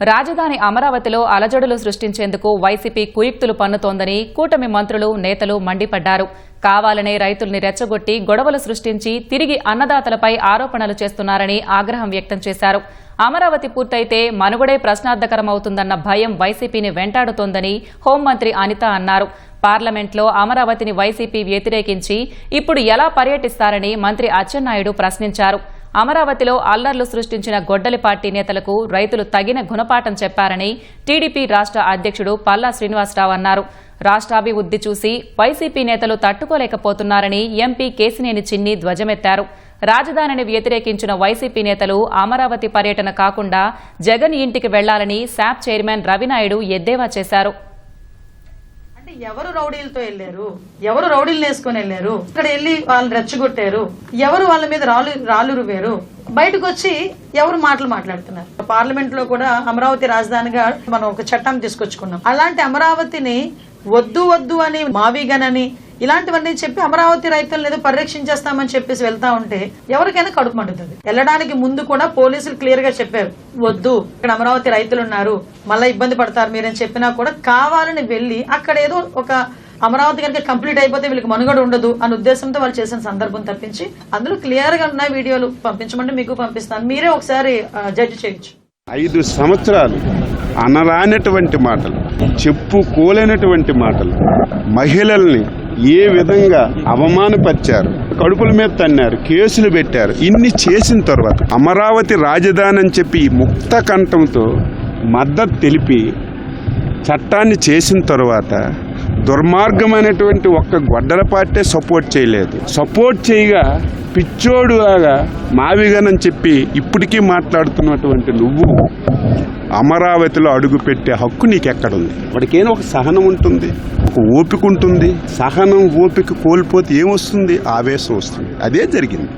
రాజధాని అమరావతిలో అలజడులు సృష్టించేందుకు వైసీపీ కుయుక్తులు పన్నుతోందని కూటమి మంత్రులు నేతలు మండిపడ్డారు. కావాలనే రైతుల్ని రెచ్చగొట్టి గొడవలు సృష్టించి తిరిగి అన్నదాతలపై ఆరోపణలు చేస్తున్నారని ఆగ్రహం వ్యక్తం చేశారు. అమరావతి పూర్తయితే మనుగడే ప్రశ్నార్థకరమవుతుందన్న భయం వైసీపీని వెంటాడుతోందని హోంమంత్రి అనిత అన్నారు. పార్లమెంట్లో అమరావతిని వైసీపీ వ్యతిరేకించి ఇప్పుడు ఎలా పర్యటిస్తారని మంత్రి అచ్చెన్నాయుడు ప్రశ్నించారు. అమరావతిలో అల్లర్లు సృష్టించిన గొడ్డలి పార్టీ నేతలకు రైతులు తగిన గుణపాఠం చెప్పారని టీడీపీ రాష్ట్ర అధ్యక్షుడు పల్లా శ్రీనివాసరావు అన్నారు. రాష్ట్రాభివృద్ధి చూసి వైసీపీ నేతలు తట్టుకోలేకపోతున్నారని ఎంపీ కేశినేని చిన్ని ధ్వజమెత్తారు. రాజధానిని వ్యతిరేకించిన వైసీపీ నేతలు అమరావతి పర్యటన కాకుండా జగన్ ఇంటికి వెళ్లాలని శాప్ చైర్మన్ రవినాయుడు ఎద్దేవా చేశారు. ఎవరు రౌడీలతో వెళ్లారు, ఎవరు రౌడీలు వేసుకుని వెళ్లారు, ఇక్కడ వెళ్లి వాళ్ళని రెచ్చగొట్టారు, ఎవరు వాళ్ళ మీద రాళ్ళు రువ్వారు, బయటకు వచ్చి ఎవరు మాట్లాడుతున్నారు. పార్లమెంట్ లో కూడా అమరావతి రాజధానిగా మనం ఒక చట్టం తీసుకొచ్చుకున్నాం. అలాంటి అమరావతిని వద్దు అని మావిగనని ఇలాంటివన్నీ చెప్పి అమరావతి రైతులను ఏదో పరిరక్షించేస్తామని చెప్పేసి వెళ్తా ఉంటే ఎవరికైనా కడుపు మండుతుంది. వెళ్ళడానికి ముందు కూడా పోలీసులు క్లియర్ గా చెప్పారు, వద్దు ఇక్కడ అమరావతి రైతులు ఉన్నారు, మళ్ళీ ఇబ్బంది పడతారు మీరని చెప్పినా కూడా కావాలని వెళ్లి అక్కడ ఏదో ఒక అమరావతి కనుక కంప్లీట్ అయిపోతే వీళ్ళకి మనుగడ ఉండదు అనే ఉద్దేశంతో వాళ్ళు చేసిన సందర్భం తప్పించి అందులో క్లియర్ గా ఉన్న వీడియోలు పంపించమంటే మీకు పంపిస్తాను, మీరే ఒకసారి జడ్జి చేయొచ్చు. 5 సంవత్సరాలు అనరానటువంటి మాటలు, చెప్పుకోలేనటువంటి మాటలు, మహిళల్ని ఏ విధంగా అవమానపరిచారు, కడుపుల మీద తన్నారు, కేసులు పెట్టారు. ఇన్ని చేసిన తర్వాత అమరావతి రాజధాని అని చెప్పి ముక్త కంఠంతో మద్దతు తెలిపి చట్టాన్ని చేసిన తర్వాత దుర్మార్గమైనటువంటి ఒక్క గొడ్డల పార్టీ సపోర్ట్ చేయలేదు. సపోర్ట్ చేయగా పిచ్చోడులాగా మావిగనని చెప్పి ఇప్పటికీ మాట్లాడుతున్నటువంటి నువ్వు అమరావతిలో అడుగు పెట్టే హక్కు నీకెక్కడుంది? వాడికైనా ఒక సహనం ఉంటుంది, ఒక ఓపిక ఉంటుంది. సహనం ఓపిక కోల్పోతే ఏమొస్తుంది? ఆవేశం వస్తుంది. అదే జరిగింది.